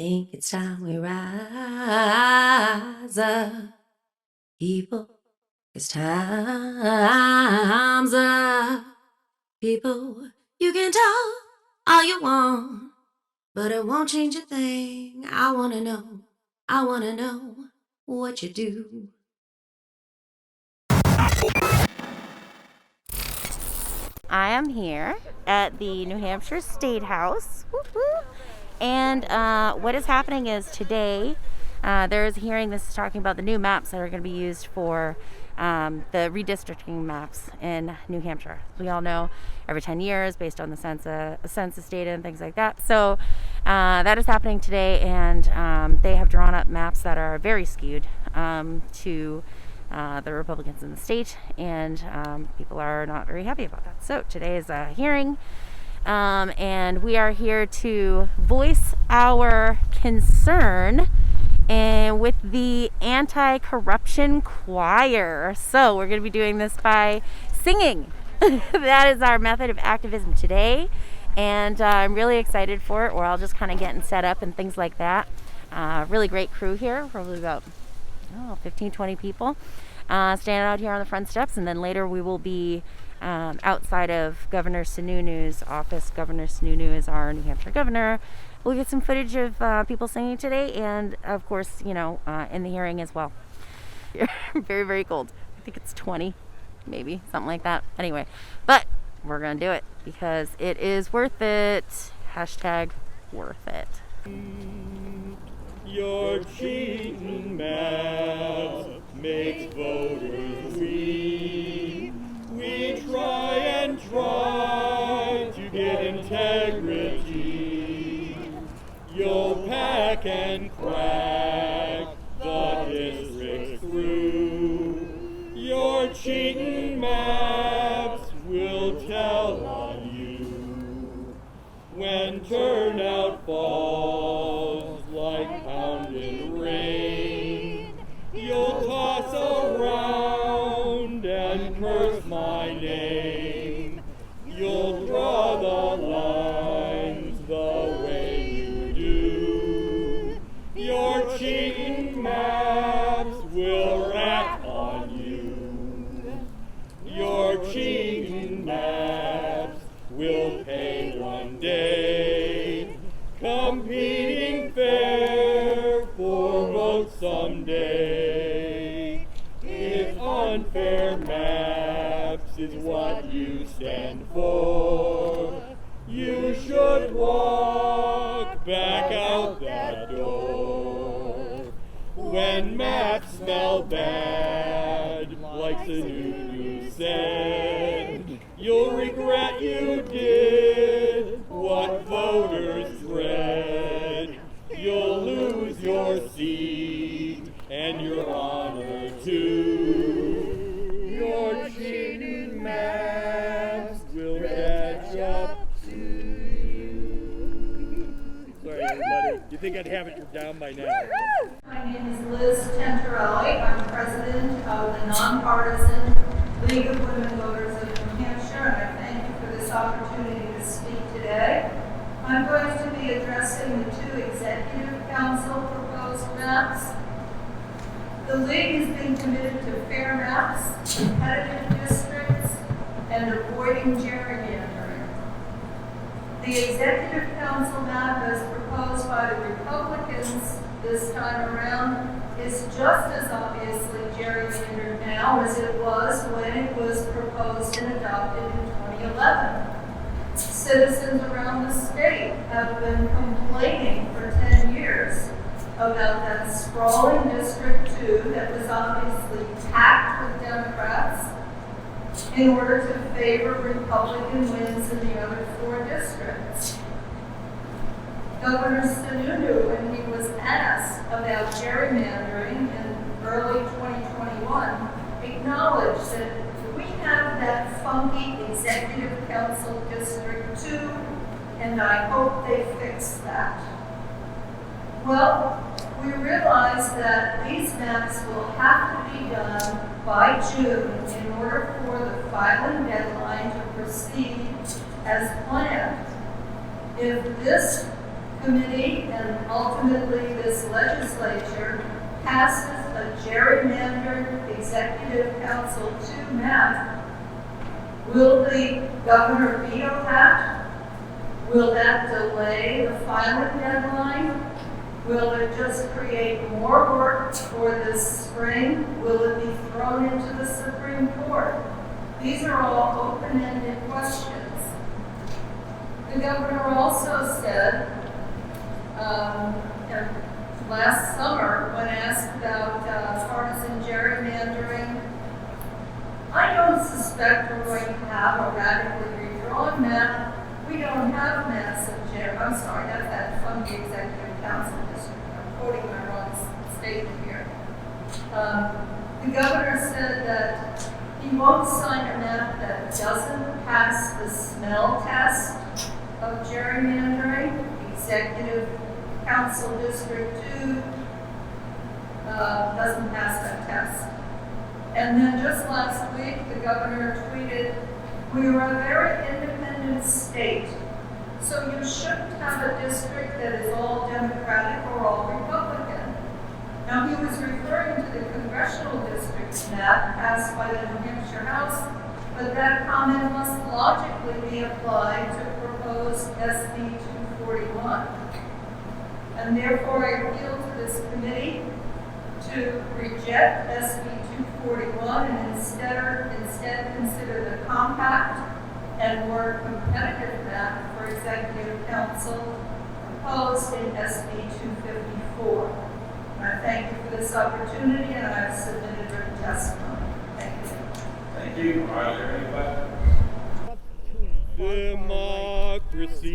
think it's time we rise up, people. It's time's up, people. You can talk all you want, but it won't change a thing. I wanna know what you do. I am here at the New Hampshire State House. Woo-hoo. And what is happening is today there is a hearing. This is talking about the new maps that are going to be used for the redistricting maps in New Hampshire. We all know every 10 years based on the census data and things like that. So that is happening today, and they have drawn up maps that are very skewed to the Republicans in the state, and people are not very happy about that. So today is a hearing, and we are here to voice our concern and with the anti-corruption choir. So we're going to be doing this by singing. That is our method of activism today, and I'm really excited for it. We're all just kind of getting set up and things like that. Really great crew here, probably about 15-20 people standing out here on the front steps, and then later we will be outside of Governor Sununu's office. Governor Sununu is our New Hampshire governor. We'll get some footage of people singing today, and of course, in the hearing as well. Very, very cold. I think it's 20, maybe, something like that. Anyway, but we're gonna do it because it is worth it. Hashtag worth it. Your cheating math makes voters weak. We try and try to get integrity. You'll pack and crack the district through. Your cheating maps will tell on you when turnout falls like pounding rain. You'll toss around and curse my name. You'll draw the lines the way you do. Your cheating maps will rat on you. Your cheating maps will pay one day, competing fair for votes someday. If unfair maps is what you stand for, you should walk back out that door. When maps smell bad, like Sununu said, you'll regret you did what voters dread. You'll lose your seat and your honor too. Your cheating maps will catch up to you. Sorry, everybody. You think I'd have it down by now? My name is Liz Tenterelli. I'm president of the nonpartisan League of Women Voters of New Hampshire, and I thank you for this opportunity to speak today. I'm going to be addressing the two executive council proposed maps. The League has been committed to fair maps, competitive districts, and avoiding gerrymandering. The executive council map as proposed by the Republicans this time around is just as obviously gerrymandered now as it was when it was proposed and adopted in 2011. Citizens around the state have been complaining for 10 years about that sprawling District 2 that was obviously packed with Democrats in order to favor Republican wins in the other 4 districts. Governor Sununu, when he was asked about gerrymandering in early 2021, acknowledged that we have that funky executive council District 2, and I hope they fix that. Well, we realize that these maps will have to be done by June in order for the filing deadline to proceed as planned. If this committee and ultimately this legislature passes a gerrymandered executive council 2 map, will the governor veto that? Will that delay the filing deadline? Will it just create more work for this spring? Will it be thrown into the Supreme Court? These are all open-ended questions. The governor also said last summer, when asked about partisan gerrymandering, I don't suspect we're going to have a radically redrawn map. We don't have massive I'm sorry, that's that from the Executive Council district. I'm quoting my wrong statement here. The governor said that he won't sign a map that doesn't pass the smell test of gerrymandering. Executive Council District 2 doesn't pass that test. And then just last week, the governor tweeted, "We are a very independent state, so you shouldn't have a district that is all Democratic or all Republican." Now, he was referring to the congressional districts map passed by the New Hampshire House, but that comment must logically be applied to proposed SB 241. And therefore, I appeal to this committee to reject SB 241 and instead consider the compact and more competitive map for Executive Council proposed in SB 254. I thank you for this opportunity, and I've submitted written testimony. Thank you. Thank you. Are there any questions? Democracy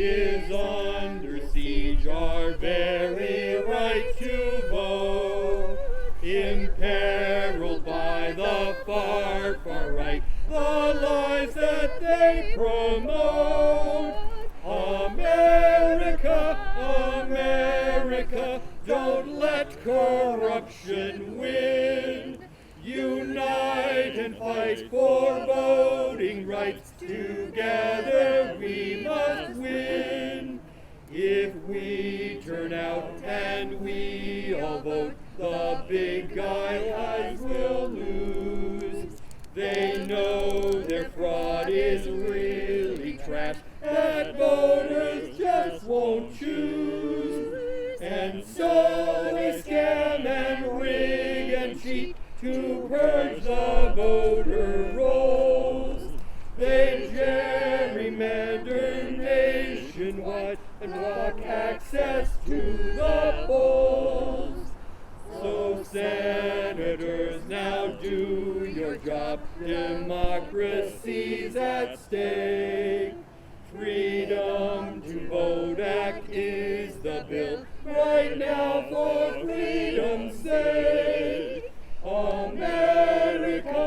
is under siege, our very right to vote, imperiled by the far, far right, the lies that they promote. America, America, don't let corruption win. Unite and fight for voting rights. Together we must win. If we turn out and we all vote, the big guys will lose. They know their fraud is really trash, that voters just won't choose. And so they scam and rig and cheat to purge the voter rolls. They gerrymander nationwide and block access to the polls. So senators, now do your job. Democracy's at stake. Freedom to Vote Act is the bill right now for freedom's sake. America,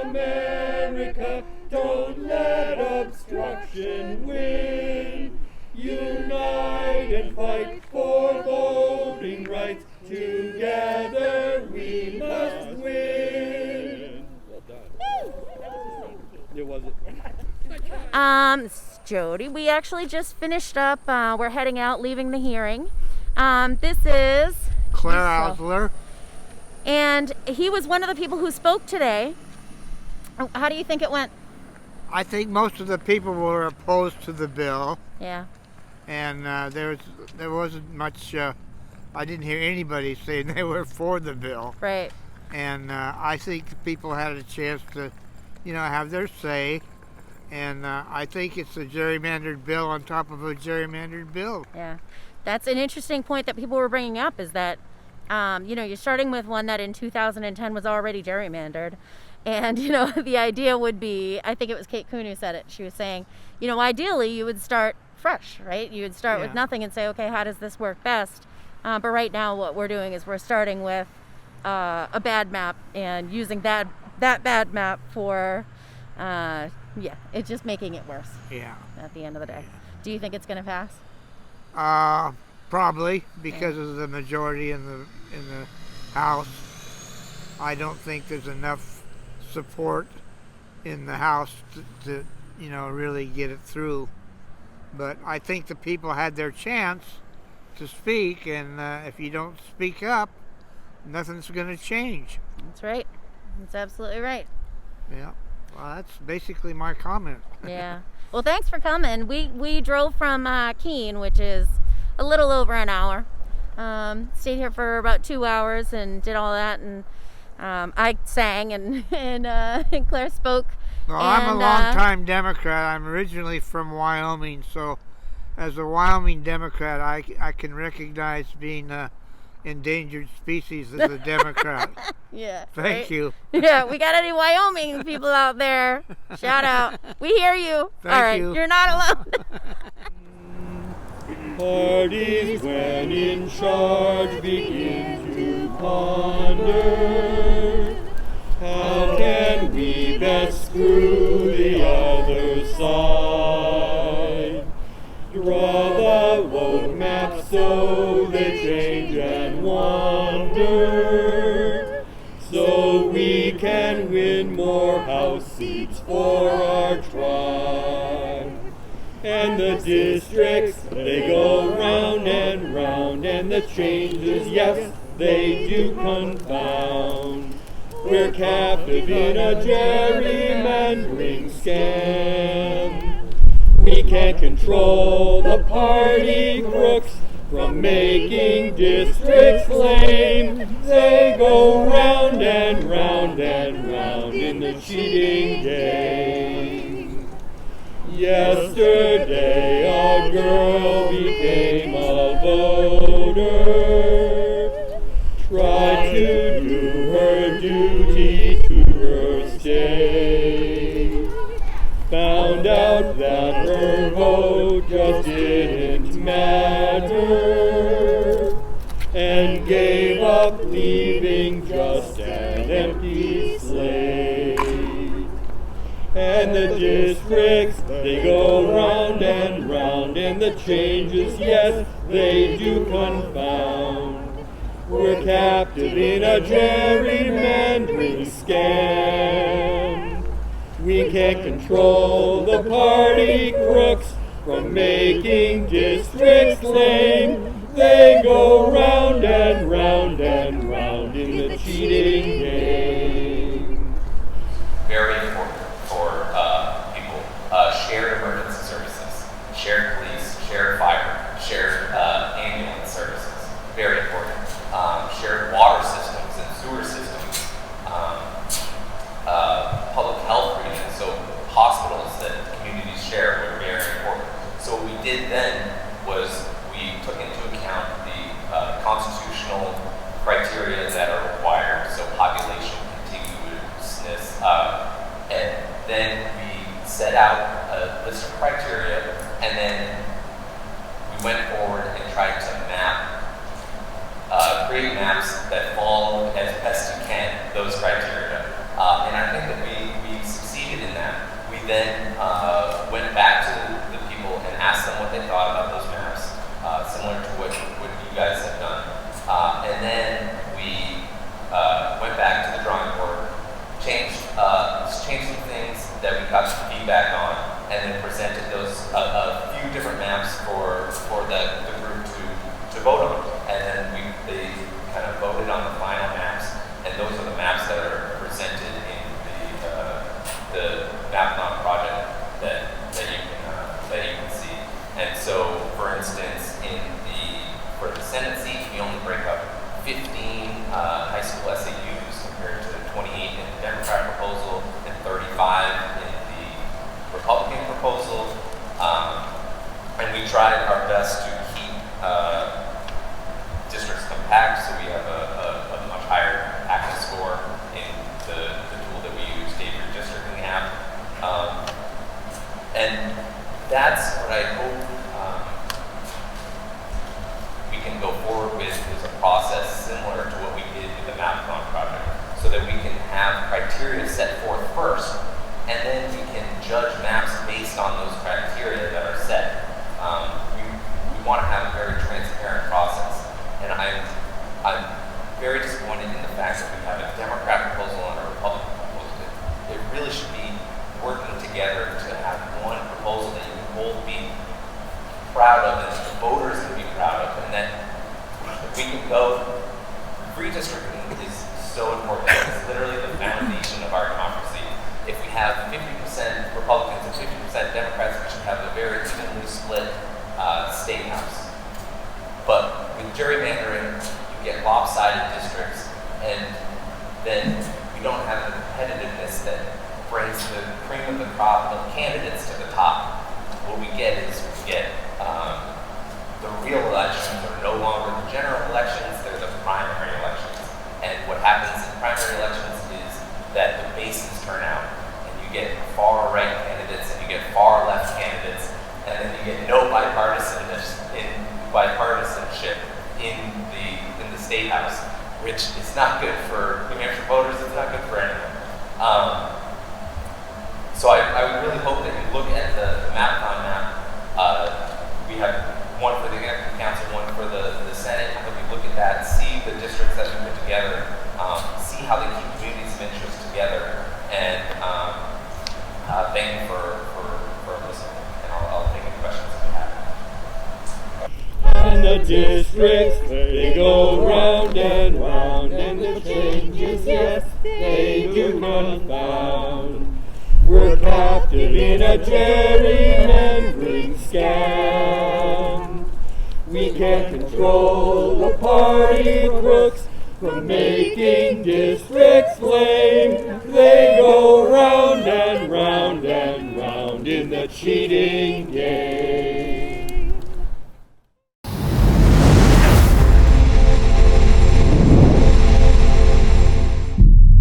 America, don't let obstruction win. Unite and fight for voting rights. Together we must win. Well done. It wasn't. Jody, we actually just finished up. We're heading out, leaving the hearing. This is Claire Osler. And he was one of the people who spoke today. How do you think it went? I think most of the people were opposed to the bill. Yeah. And there wasn't much. I didn't hear anybody saying they were for the bill. Right. And I think people had a chance to, have their say. And I think it's a gerrymandered bill on top of a gerrymandered bill. Yeah. That's an interesting point that people were bringing up, is that, you're starting with one that in 2010 was already gerrymandered. And, the idea would be, I think it was Kate Kuhn who said it. She was saying, ideally you would start fresh, right? You would start with nothing and say, okay, how does this work best? But right now what we're doing is we're starting with a bad map and using that bad map for, it's just making it worse. Yeah. At the end of the day. Do you think it's going to pass? Probably, because of the majority in the House. I don't think there's enough support in the House to really get it through. But I think the people had their chance to speak, and if you don't speak up, nothing's going to change. That's right. That's absolutely right. Yeah. Well, that's basically my comment. Yeah. Well, thanks for coming. We drove from Keene, which is a little over an hour. Stayed here for about 2 hours and did all that, and I sang and Claire spoke. Well, I'm a long-time Democrat. I'm originally from Wyoming, so as a Wyoming Democrat, I can recognize being a endangered species as a Democrat. Yeah. Thank you. Yeah, we got any Wyoming people out there? Shout out. We hear you. Thank all right, you. You're not alone. Parties, when in charge, begin to ponder. How can we best screw the other side? Draw the road map so they change and wander, so we can win more House seats for our tribe. And the districts, they go round and round, and the changes, yes, they do confound. We're captive in a gerrymandering scam. We can't control the party crooks from making districts lame. They go round and round and round in the cheating game. Yesterday a girl became a voter, tried to do her duty to her state, found out that her vote just didn't matter, and gave up, leaving just an empty slate. And the districts, they go round and round, and the changes, yes, they do confound. We're captive in a gerrymandering scam. We can't control the party crooks from making districts lame. They go round and round and round in the cheating game. Very important for people. Shared emergency services, shared police, shared fire, shared ambulance services. Very important. Shared water systems and sewer systems. Public health reasons, so hospitals that communities share were very important. So what we did then was we took into account the constitutional criteria that are required, so population contiguousness, and then we set out a list of criteria, and then we went forward and tried to create maps that follow as best you can those criteria. And I think that we succeeded in that. We then went back to the people and asked them what they thought about those maps, similar to what you guys have done. And then we went back to the drawing board, changed some things that we got some feedback on, and then presented those a few different maps for the group to vote on. And then they kind of voted on the final maps, and those are the maps that are presented in the Mapathon project that you can see. And so, for instance, for the Senate seat, we only break up 15 high school SAUs compared to 28 in the Democrat proposal and 35 in the Republican proposal. And we tried our best to keep districts compact, so we have a much higher active score in the tool that we use, state redistricting app. And that's what I hope we can go forward with, is a process similar to what we did with the Mapathon project, so that we can have criteria set forth first, and then we can judge maps based on those criteria that are set. We want to have a very transparent process, and I'm very disappointed in the fact that we have a Democrat proposal and a Republican proposal. It really should be working together to have one proposal that you can both be proud of and the voters can be proud of, and that we can go. Redistricting is so important. It's literally the foundation of our democracy. If we have 50% Republicans and 50% Democrats, we should have a very evenly split state house. But with gerrymandering, you get lopsided districts, and then we don't have the competitiveness that brings the cream of the crop of candidates to the top. What we get is the real elections are no longer the general elections, they're the primary elections. And what happens in primary elections is that the bases turn out, and you get far right candidates and you get far left candidates, and then you get no bipartisanship in the state house, which is not good for New Hampshire voters. It's not good for anyone. So I would really hope that you look at the map-on map. We have one for the Executive Council, one for the Senate. I hope you look at that, see the districts that we put together, see how they keep communities of interest together, and thank you for listening. And I'll take any questions if you have. And the districts, they go round and round, and the changes, yes, they do confound. We're captive in a gerrymandering scam. We can't control the party crooks from making districts lame. They go round and round and round in the cheating game.